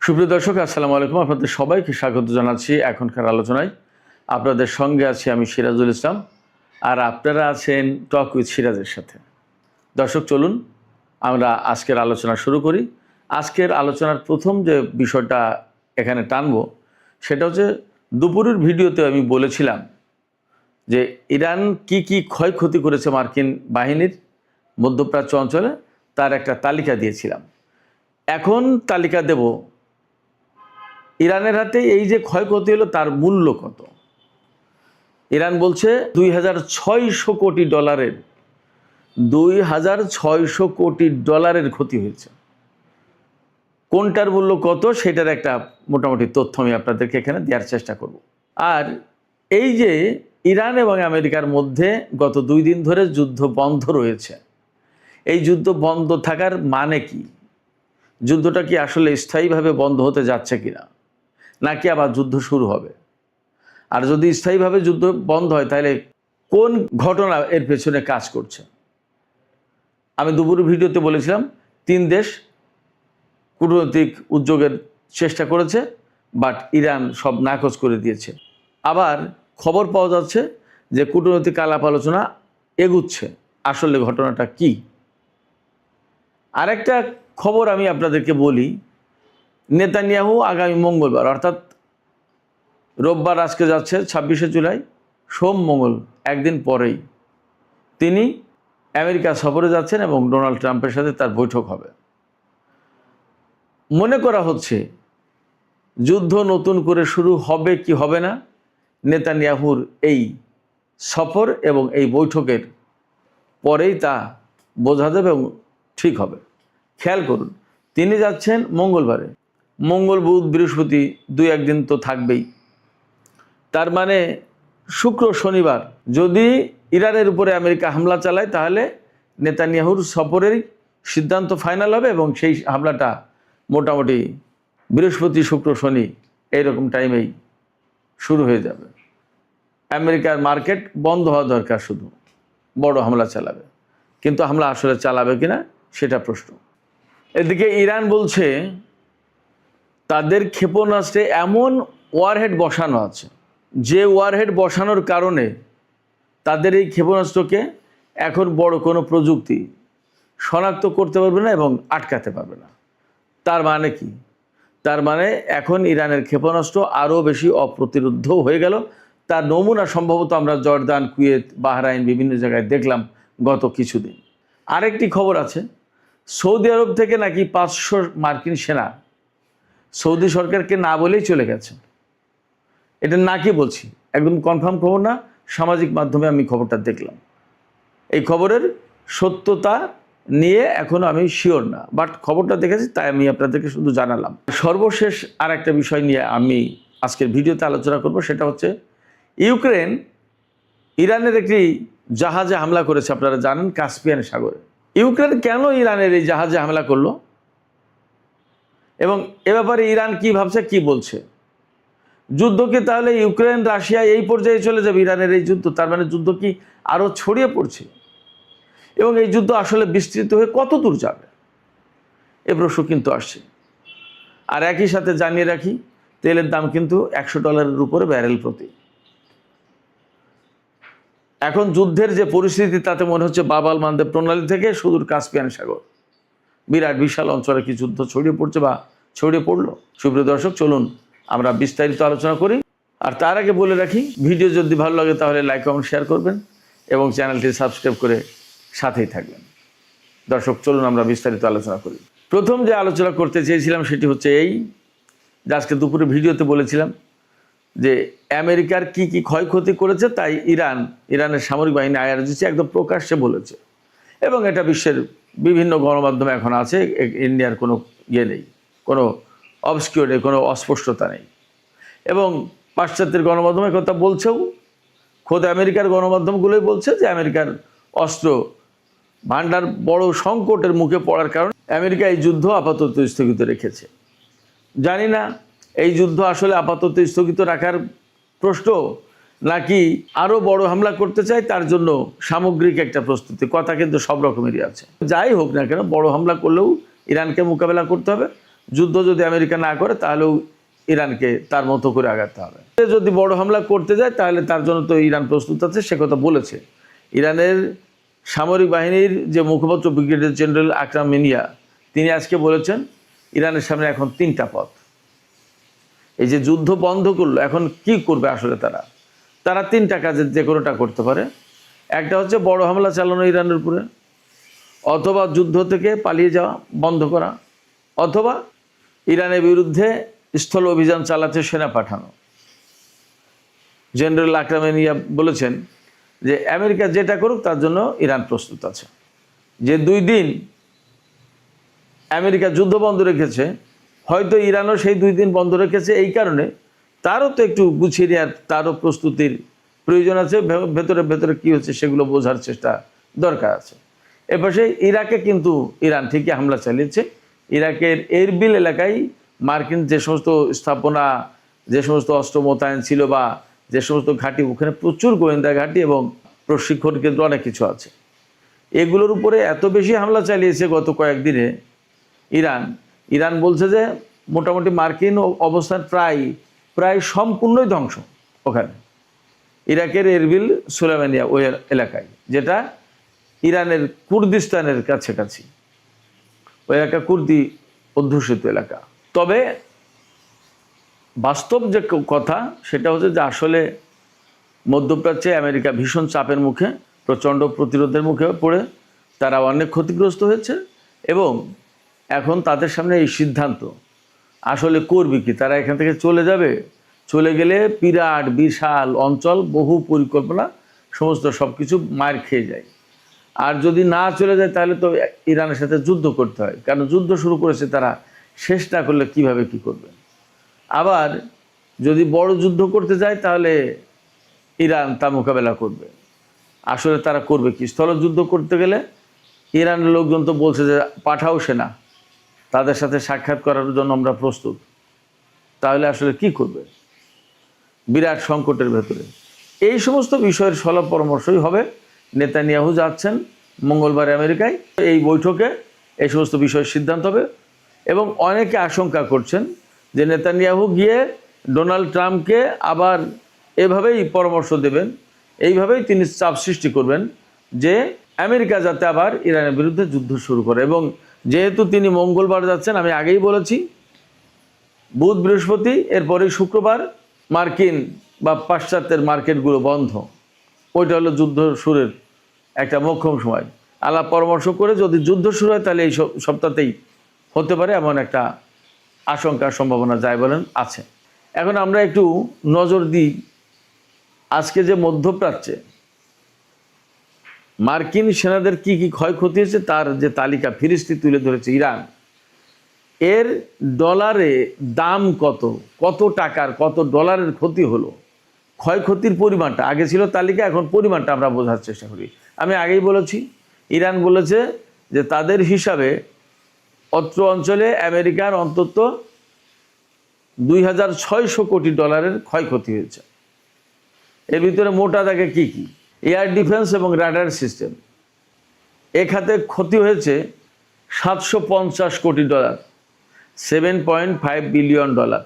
সুপ্রিয় দর্শক, আসসালামু আলাইকুম। আপনাদের সবাইকে স্বাগত জানাচ্ছি এখনকার আলোচনায়। আপনাদের সঙ্গে আছি আমি সিরাজুল ইসলাম, আর আপনারা আছেন টক উইথ সিরাজের সাথে। দর্শক, চলুন আমরা আজকের আলোচনা শুরু করি। আজকের আলোচনার প্রথম যে বিষয়টা এখানে টানব সেটা হচ্ছে, দুপুরের ভিডিওতে আমি বলেছিলাম যে ইরান কি ক্ষয়ক্ষতি করেছে মার্কিন বাহিনীর মধ্যপ্রাচ্য অঞ্চলে, তার একটা তালিকা দিয়েছিলাম। এখন তালিকা দেব ইরানের হাতে এই যে ক্ষয়ক্ষতি হলো তার মূল্য কত। ইরান বলছে 2600 কোটি ডলারের 2600 কোটি ডলারের ক্ষতি হয়েছে। কোনটার মূল্য কত সেটার একটা মোটামুটি তথ্য আমি আপনাদেরকে এখানে দেওয়ার চেষ্টা করব। আর এই যে ইরান এবং আমেরিকার মধ্যে গত 2 দিন ধরে যুদ্ধ বন্ধ রয়েছে, এই যুদ্ধ বন্ধ থাকার মানে কি? যুদ্ধটা কি আসলে স্থায়ীভাবে বন্ধ হতে যাচ্ছে কিনা, নাকি আবার যুদ্ধ শুরু হবে? আর যদি স্থায়ীভাবে যুদ্ধ বন্ধ হয় তাহলে কোন ঘটনা এর পেছনে কাজ করছে? আমি দুপুরের ভিডিওতে বলেছিলাম 3 দেশ কূটনৈতিক উদ্যোগের চেষ্টা করেছে, বাট ইরান সব নাকচ করে দিয়েছে। আবার খবর পাওয়া যাচ্ছে যে কূটনৈতিক আলাপ আলোচনা এগুচ্ছে। আসলে ঘটনাটা কি? আরেকটা খবর আমি আপনাদেরকে বলি, নেতানিয়াহু আগামী মঙ্গলবার, অর্থাৎ রোববার আজকে যাচ্ছে 26শে জুলাই, সোম মঙ্গল একদিন পরেই তিনি আমেরিকা সফরে যাচ্ছেন এবং ডোনাল্ড ট্রাম্পের সাথে তার বৈঠক হবে। মনে করা হচ্ছে যুদ্ধ নতুন করে শুরু হবে কি হবে না, নেতানিয়াহুর এই সফর এবং এই বৈঠকের পরেই তা বোঝা যাবে এবং ঠিক হবে। খেয়াল করুন, তিনি যাচ্ছেন মঙ্গলবারে, মঙ্গল বুধ বৃহস্পতি 2-1 দিন তো থাকবেই। তার মানে শুক্র শনিবার যদি ইরানের উপরে আমেরিকা হামলা চালায় তাহলে নেতানিয়াহুর সফরেরই সিদ্ধান্ত ফাইনাল হবে এবং সেই হামলাটা মোটামুটি বৃহস্পতি শুক্র শনি এইরকম টাইমেই শুরু হয়ে যাবে। আমেরিকার মার্কেট বন্ধ হওয়া দরকার, শুধু বড় হামলা চালাবে, কিন্তু হামলা আসলে চালাবে কিনা সেটা প্রশ্ন। এদিকে ইরান বলছে তাদের ক্ষেপণাস্ত্রে এমন ওয়ারহেড বসানো আছে যে ওয়ারহেড বসানোর কারণে তাদের এই ক্ষেপণাস্ত্রকে এখন বড় কোনো প্রযুক্তি শনাক্ত করতে পারবে না এবং আটকাতে পারবে না। তার মানে কি? তার মানে এখন ইরানের ক্ষেপণাস্ত্র আরও বেশি অপ্রতিরোধ্য হয়ে গেল। তার নমুনা সম্ভবত আমরা জর্দান, কুয়েত, বাহরাইন বিভিন্ন জায়গায় দেখলাম গত কিছুদিন। আরেকটি খবর আছে, সৌদি আরব থেকে নাকি 500 মার্কিন সেনা সৌদি সরকারকে না বলেই চলে গেছে। এটা নাকি বলছি, একদম কনফার্ম খবর না, সামাজিক মাধ্যমে আমি খবরটা দেখলাম। এই খবরের সত্যতা নিয়ে এখনও আমি শিওর না, বাট খবরটা দেখেছি তাই আমি আপনাদেরকে শুধু জানালাম। সর্বশেষ আর একটা বিষয় নিয়ে আমি আজকের ভিডিওতে আলোচনা করব, সেটা হচ্ছে ইউক্রেন ইরানের একটি জাহাজে হামলা করেছে, আপনারা জানেন, কাস্পিয়ান সাগরে। ইউক্রেন কেন ইরানের এই জাহাজে হামলা করলো এবং এ ব্যাপারে ইরান কি ভাবছে, কি বলছে? যুদ্ধ কি তাহলে ইউক্রেন রাশিয়া এই পর্যায়ে চলে যাবে? ইরানের এই যুদ্ধ, তার মানে যুদ্ধ কি আরও ছড়িয়ে পড়ছে এবং এই যুদ্ধ আসলে বিস্তৃত হয়ে কত দূর যাবে, এ প্রশ্ন কিন্তু আসছে। আর একই সাথে জানিয়ে রাখি, তেলের দাম কিন্তু $100 উপরে ব্যারেল প্রতি। এখন যুদ্ধের যে পরিস্থিতি তাতে মনে হচ্ছে বাব আল মানদেব প্রণালী থেকে সুদূর কাস্পিয়ান সাগর, বিরাট বিশাল অঞ্চলে কি যুদ্ধ ছড়িয়ে পড়ছে বা ছড়িয়ে পড়লো। সুপ্রিয় দর্শক, চলুন আমরা বিস্তারিত আলোচনা করি। আর তার আগে বলে রাখি, ভিডিও যদি ভালো লাগে তাহলে লাইক কমেন্ট শেয়ার করবেন এবং চ্যানেলটি সাবস্ক্রাইব করে সাথেই থাকবেন। দর্শক, চলুন আমরা বিস্তারিত আলোচনা করি। প্রথম যে আলোচনা করতে চেয়েছিলাম সেটি হচ্ছে এই যে আজকে দুপুরে ভিডিওতে বলেছিলাম যে আমেরিকার কি ক্ষয়ক্ষতি করেছে, তাই ইরানের সামরিক বাহিনী IRGC একদম প্রকাশ্যে বলেছে এবং এটা বিশ্বের বিভিন্ন গণমাধ্যমে এখন আছে। ইন্ডিয়ার কোনো ইয়ে নেই, কোনো অবস্কিউর নেই, কোনো অস্পষ্টতা নেই এবং পাশ্চাত্যের গণমাধ্যমে কথা বলছেও। খোদ আমেরিকার গণমাধ্যমগুলোই বলছে যে আমেরিকার অস্ত্র ভান্ডার বড় সংকটের মুখে পড়ার কারণে আমেরিকা এই যুদ্ধ আপাতত স্থগিত রেখেছে। জানি না এই যুদ্ধ আসলে আপাতত স্থগিত রাখার প্রশ্ন, নাকি আরও বড় হামলা করতে চায় তার জন্য সামগ্রিক একটা প্রস্তুতি। কথা কিন্তু সব রকমেরই আছে। যাই হোক না কেন, বড় হামলা করলেও ইরানকে মোকাবেলা করতে হবে, যুদ্ধ যদি আমেরিকা না করে তাহলেও ইরানকে তার মতো করে আগাতে হবে। যদি বড় হামলা করতে যায় তাহলে তার জন্য তো ইরান প্রস্তুত আছে, সে কথা বলেছে। ইরানের সামরিক বাহিনীর যে মুখপাত্র ব্রিগেডিয়ার জেনারেল আকরাম মিনিয়া, তিনি আজকে বলেছেন ইরানের সামনে এখন 3টা পথ। এই যে যুদ্ধ বন্ধ করলো, এখন কি করবে আসলে তারা 3টা কাজের যে কোনোটা করতে পারে। একটা হচ্ছে বড় হামলা চালানো ইরানের উপরে, অথবা যুদ্ধ থেকে পালিয়ে যাওয়া বন্ধ করা, অথবা ইরানের বিরুদ্ধে স্থল অভিযান চালাতে সেনা পাঠানো। জেনারেল আকরাম মিনিয়া বলেছেন যে আমেরিকা যেটা করুক তার জন্য ইরান প্রস্তুত আছে। যে 2 দিন আমেরিকা যুদ্ধ বন্ধ রেখেছে, হয়তো ইরানও সেই 2 দিন বন্ধ রেখেছে এই কারণে তারও তো একটু গুছিয়ে নেওয়ার, তারও প্রস্তুতির প্রয়োজন আছে। ভেতরে ভেতরে কী হচ্ছে সেগুলো বোঝার চেষ্টা দরকার আছে। এপাশে ইরাকে কিন্তু ইরান ঠিকই হামলা চালিয়েছে। ইরাকের এরবিল এলাকায় মার্কিন যে সমস্ত স্থাপনা, যে সমস্ত অস্ত্র মোতায়েন ছিল বা যে সমস্ত ঘাঁটি, ওখানে প্রচুর গোয়েন্দা ঘাঁটি এবং প্রশিক্ষণ কেন্দ্র অনেক কিছু আছে। এগুলোর উপরে এত বেশি হামলা চালিয়েছে গত কয়েকদিনে ইরান বলছে যে মোটামুটি মার্কিন অবস্থান প্রায় সম্পূর্ণই ধ্বংস ওখানে, ইরাকের এরবিল সুলাইমানিয়া ওই এলাকায়, যেটা ইরানের কুর্দিস্তানের কাছাকাছি। ওই এলাকা কুর্দি অধ্যুষিত এলাকা। তবে বাস্তব যে কথা সেটা হচ্ছে যে আসলে মধ্যপ্রাচ্যে আমেরিকা ভীষণ চাপের মুখে, প্রচণ্ড প্রতিরোধের মুখে পড়ে তারা অনেক ক্ষতিগ্রস্ত হয়েছে এবং এখন তাদের সামনে এই সিদ্ধান্ত আসলে করবে কি, তারা এখান থেকে চলে যাবে, চলে গেলে বিরাট বিশাল অঞ্চল, বহু পরিকল্পনা, সমস্ত সব কিছু মার খেয়ে যায়। আর যদি না চলে যায় তাহলে তো ইরানের সাথে যুদ্ধ করতে হয়, কারণ যুদ্ধ শুরু করেছে তারা, শেষ না করলে কিভাবে কি করবে। আবার যদি বড় যুদ্ধ করতে যায় তাহলে ইরান তা মোকাবেলা করবে। আসলে তারা করবে কি, স্থলযুদ্ধ করতে গেলে ইরানের লোকজন তো বলছে যে পাঠাও সেনা, তাদের সাথে সাক্ষাৎ করার জন্য আমরা প্রস্তুত। তাহলে আসলে কি করবে, বিরাট সংকটের ভেতরে। এই সমস্ত বিষয়ের সলা পরামর্শই হবে। নেতানিয়াহু যাচ্ছেন মঙ্গলবার আমেরিকায়, এই বৈঠকে এই সমস্ত বিষয়ের সিদ্ধান্ত হবে এবং অনেকে আশঙ্কা করছেন যে নেতানিয়াহু গিয়ে ডোনাল্ড ট্রাম্পকে আবার এভাবেই পরামর্শ দেবেন, এইভাবেই তিনি চাপ সৃষ্টি করবেন যে আমেরিকা যাতে আবার ইরানের বিরুদ্ধে যুদ্ধ শুরু করে। এবং যেহেতু তিনি মঙ্গলবার যাচ্ছেন, আমি আগেই বলেছি, বুধ বৃহস্পতি এরপরেই শুক্রবার মার্কিন বা পাশ্চাত্যের মার্কেটগুলো বন্ধ। ওইটা হলো যুদ্ধ শুরুর একটা মোক্ষম সময়। আলাপ পরামর্শ করে যদি যুদ্ধ শুরু হয় তাহলে এই সপ্তাহতেই হতে পারে, এমন একটা আশঙ্কার সম্ভাবনা যায় বলেন আছে। এখন আমরা একটু নজর দিই আজকে যে মধ্যপ্রাচ্যে মার্কিন সেনাদের কি কি ক্ষয়ক্ষতি হয়েছে তার যে তালিকা ফিরিস্তি তুলে ধরেছে ইরান। এর ডলারে দাম কত টাকার, কত ডলারের ক্ষতি হলো, ক্ষয়ক্ষতির পরিমাণটা আগে ছিল তালিকা, এখন পরিমাণটা আমরা বোঝার চেষ্টা করি। আমি আগেই বলেছি, ইরান বলেছে যে তাদের হিসাবে অত্র অঞ্চলে আমেরিকার অন্তত 2600 কোটি ডলারের ক্ষয়ক্ষতি হয়েছে। এর ভিতরে মোটা দাগে কি কি, এয়ার ডিফেন্স এবং রাডার সিস্টেম, এ খাতে ক্ষতি হয়েছে 750 কোটি ডলার, 7.5 বিলিয়ন ডলার,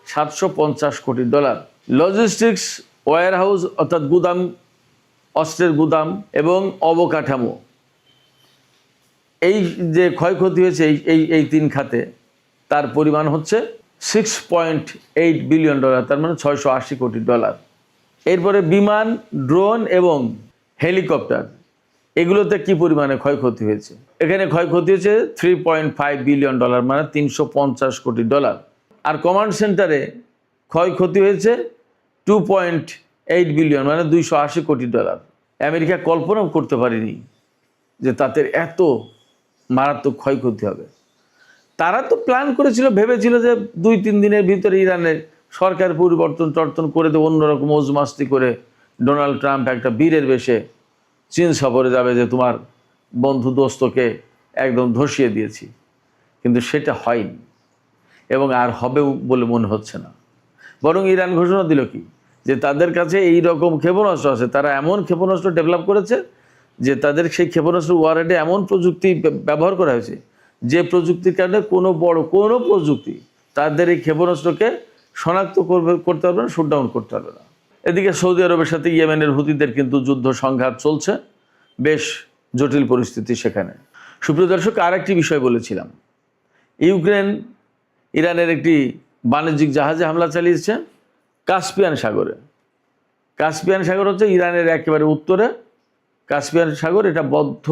750 কোটি ডলার। লজিস্টিক্স, ওয়্যারহাউস অর্থাৎ গুদাম, অস্ত্রের গুদাম এবং অবকাঠামো, এই যে ক্ষয়ক্ষতি হয়েছে এই 3 খাতে, তার পরিমাণ হচ্ছে 6.8 বিলিয়ন ডলার, তার মানে 680 কোটি ডলার। এরপরে বিমান, ড্রোন এবং হেলিকপ্টার, এগুলোতে কি পরিমাণে ক্ষয়ক্ষতি হয়েছে, এখানে ক্ষয়ক্ষতি হয়েছে 3.5 বিলিয়ন ডলার, মানে 350 কোটি ডলার। আর কমান্ড সেন্টারে ক্ষয়ক্ষতি হয়েছে 2.8 বিলিয়ন, মানে 280 কোটি ডলার। আমেরিকা কল্পনাও করতে পারেনি যে তাদের এত মারাত্মক ক্ষয়ক্ষতি হবে। তারা তো প্ল্যান করেছিল, ভেবেছিল যে 2-3 দিনের ভিতরে ইরানের সরকার পরিবর্তন করে দেবে, অন্যরকম মজমাস্তি করে ডোনাল্ড ট্রাম্প একটা বীরের বেশে চীন সফরে যাবে যে তোমার বন্ধু দোস্তকে একদম ধসিয়ে দিয়েছি। কিন্তু সেটা হয়নি এবং আর হবেও বলে মনে হচ্ছে না। বরং ইরান ঘোষণা দিল কি, যে তাদের কাছে এই রকম ক্ষেপণাস্ত্র আছে, তারা এমন ক্ষেপণাস্ত্র ডেভেলপ করেছে যে তাদের সেই ক্ষেপণাস্ত্র ওয়ারেডে এমন প্রযুক্তি ব্যবহার করা হয়েছে যে প্রযুক্তির কারণে কোনো প্রযুক্তি তাদের এই ক্ষেপণাস্ত্রকে শনাক্ত করতে পারবে না, শুটডাউন করতে পারবে না। এদিকে সৌদি আরবের সাথে ইয়েমেনের হুতিদের কিন্তু যুদ্ধ সংঘাত চলছে, বেশ জটিল পরিস্থিতি সেখানে। সুপ্রিয় দর্শক, আরেকটি বিষয় বলেছিলাম, ইউক্রেন ইরানের একটি বাণিজ্যিক জাহাজে হামলা চালিয়েছে কাস্পিয়ান সাগরে। কাস্পিয়ান সাগর হচ্ছে ইরানের একেবারে উত্তরে। কাস্পিয়ান সাগর এটা বদ্ধ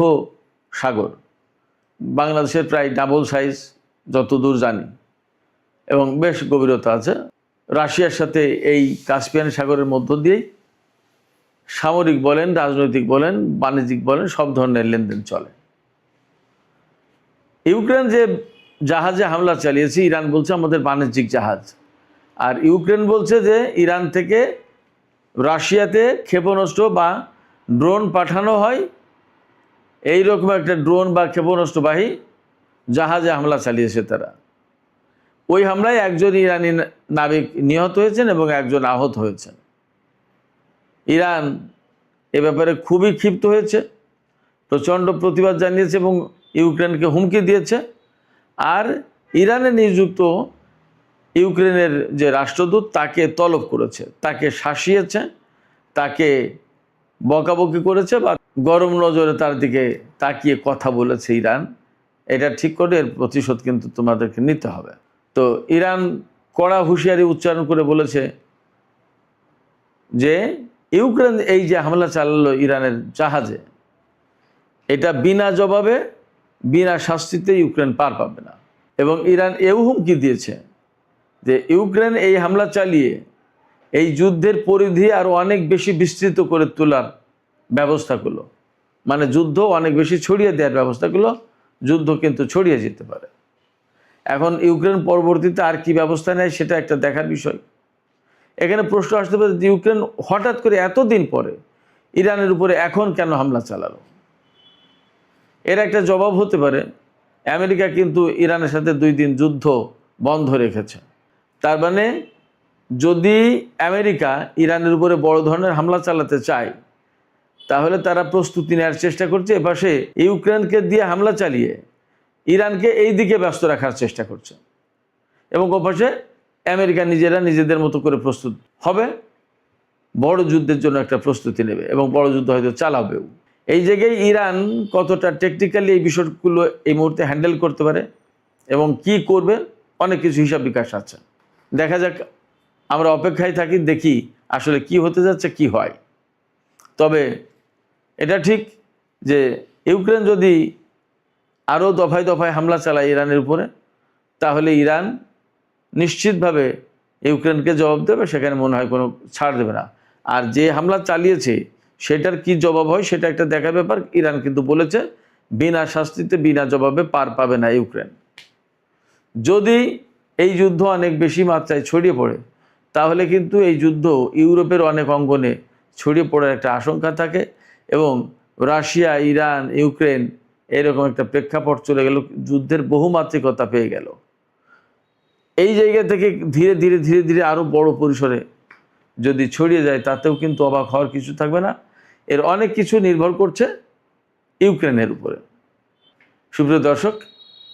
সাগর, বাংলাদেশের প্রায় ডাবল সাইজ যতদূর জানি, এবং বেশ গভীরতা আছে। রাশিয়ার সাথে এই কাস্পিয়ান সাগরের মধ্য দিয়েই সামরিক বলেন, রাজনৈতিক বলেন, বাণিজ্যিক বলেন, সব ধরনের লেনদেন চলে। ইউক্রেন যে জাহাজে হামলা চালিয়েছে, ইরান বলছে আমাদের বাণিজ্যিক জাহাজ, আর ইউক্রেন বলছে যে ইরান থেকে রাশিয়াতে ক্ষেপণাস্ত্র বা ড্রোন পাঠানো হয়, এই রকম একটা ড্রোন বা ক্ষেপণাস্ত্রবাহী জাহাজে হামলা চালিয়েছে তারা। ওই হামলায় একজন ইরানি নাবিক নিহত হয়েছেন এবং একজন আহত হয়েছেন। ইরান এ ব্যাপারে খুবই ক্ষিপ্ত হয়েছে, প্রচণ্ড প্রতিবাদ জানিয়েছে এবং ইউক্রেনকে হুমকি দিয়েছে। আর ইরানে নিযুক্ত ইউক্রেনের যে রাষ্ট্রদূত তাকে তলব করেছে, তাকে শাসিয়েছে, তাকে বকাবকি করেছে বা গরম নজরে তার দিকে তাকিয়ে কথা বলেছে ইরান। এটা ঠিক করে এর প্রতিশোধ কিন্তু তোমাদেরকে নিতে হবে। তো ইরান কড়া হুঁশিয়ারি উচ্চারণ করে বলেছে যে ইউক্রেন এই যে হামলা চালালো ইরানের জাহাজে, এটা বিনা জবাবে, বিনা শাস্তিতে ইউক্রেন পার পাবে না। এবং ইরান এও হুমকি দিয়েছে যে ইউক্রেন এই হামলা চালিয়ে এই যুদ্ধের পরিধি আরও অনেক বেশি বিস্তৃত করে তোলার ব্যবস্থা করলো, মানে যুদ্ধ অনেক বেশি ছড়িয়ে দেওয়ার ব্যবস্থা করলো। যুদ্ধ কিন্তু ছড়িয়ে যেতে পারে। এখন ইউক্রেন পরবর্তীতে আর কি ব্যবস্থা নেয় সেটা একটা দেখার বিষয়। এখানে প্রশ্ন আসতে পারে যে ইউক্রেন হঠাৎ করে এতদিন পরে ইরানের উপরে এখন কেন হামলা চালালো? এর একটা জবাব হতে পারে, আমেরিকা কিন্তু ইরানের সাথে 2 দিন যুদ্ধ বন্ধ রেখেছে। তার মানে যদি আমেরিকা ইরানের উপরে বড় ধরনের হামলা চালাতে চায়, তাহলে তারা প্রস্তুতি নেওয়ার চেষ্টা করছে। এপাশে ইউক্রেনকে দিয়ে হামলা চালিয়ে ইরানকে এই দিকে ব্যস্ত রাখার চেষ্টা করছে, এবং ওপাশে আমেরিকা নিজেদের মতো করে প্রস্তুত হবে, বড় যুদ্ধের জন্য একটা প্রস্তুতি নেবে এবং বড় যুদ্ধ হয়তো চালাবেও। এই জায়গায় ইরান কতটা টেকনিক্যালি এই বিষয়গুলো এই মুহূর্তে হ্যান্ডেল করতে পারে এবং কি করবে, অনেক কিছু হিসাব বিকাশ আছে। দেখা যাক, আমরা অপেক্ষায় থাকি, দেখি আসলে কি হতে যাচ্ছে, কি হয়। তবে এটা ঠিক যে ইউক্রেন যদি আরও দফায় দফায় হামলা চালায় ইরানের উপরে, তাহলে ইরান নিশ্চিতভাবে ইউক্রেনকে জবাব দেবে, সেখানে মনে হয় কোনো ছাড় দেবে না। আর যে হামলা চালিয়েছে সেটার কি জবাব হয় সেটা একটা দেখার ব্যাপার। ইরান কিন্তু বলেছে বিনা শাস্তিতে, বিনা জবাবে পার পাবে না ইউক্রেন। যদি এই যুদ্ধ অনেক বেশি মাত্রায় ছড়িয়ে পড়ে, তাহলে কিন্তু এই যুদ্ধ ইউরোপের অনেক অঙ্গনে ছড়িয়ে পড়ার একটা আশঙ্কা থাকে, এবং রাশিয়া, ইরান, ইউক্রেন এরকম একটা প্রেক্ষাপট চলে গেল, যুদ্ধের বহুমাত্রিকতা পেয়ে গেল। এই জায়গা থেকে ধীরে ধীরে ধীরে ধীরে আরও বড় পরিসরে যদি ছড়িয়ে যায়, তাতেও কিন্তু অবাক হওয়ার কিছু থাকবে না। এর অনেক কিছু নির্ভর করছে ইউক্রেনের উপরে। সুপ্রিয় দর্শক,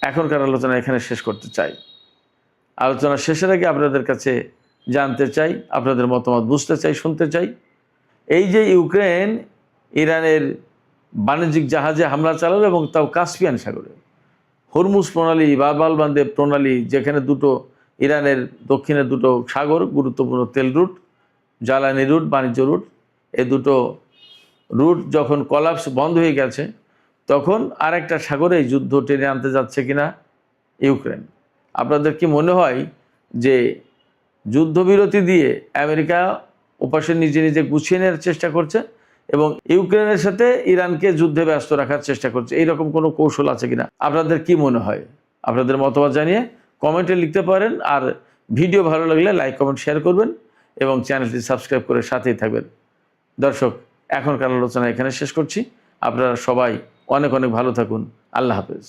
এখনকার আলোচনা এখানে শেষ করতে চাই। আলোচনা শেষের আগে আপনাদের কাছে জানতে চাই, আপনাদের মতামত বুঝতে চাই, শুনতে চাই। এই যে ইউক্রেন ইরানের বাণিজ্যিক জাহাজে হামলা চালালো, এবং তাও কাস্পিয়ান সাগরে, হরমুজ প্রণালী, বাব-আল মানদেব প্রণালী, যেখানে দুটো ইরানের দক্ষিণে দুটো সাগর, গুরুত্বপূর্ণ তেল রুট, জ্বালানি রুট, বাণিজ্য রুট, এই দুটো রুট যখন কলাপস বন্ধ হয়ে গেছে, তখন আরেকটা সাগরে এই যুদ্ধ টেনে আনতে যাচ্ছে কিনা ইউক্রেন। আপনাদের কি মনে হয় যে যুদ্ধবিরতি দিয়ে আমেরিকা ওপাশে নিজে নিজে গুছিয়ে নেওয়ার চেষ্টা করছে এবং ইউক্রেনের সাথে ইরানকে যুদ্ধে ব্যস্ত রাখার চেষ্টা করছে? এইরকম কোনো কৌশল আছে কিনা আপনাদের কি মনে হয়? আপনাদের মতামত জানিয়ে কমেন্টে লিখতে পারেন। আর ভিডিও ভালো লাগলে লাইক, কমেন্ট, শেয়ার করবেন এবং চ্যানেলটি সাবস্ক্রাইব করে সাথেই থাকবেন। দর্শক, এখনকার আলোচনা এখানে শেষ করছি। আপনারা সবাই অনেক অনেক ভালো থাকুন। আল্লাহ হাফেজ।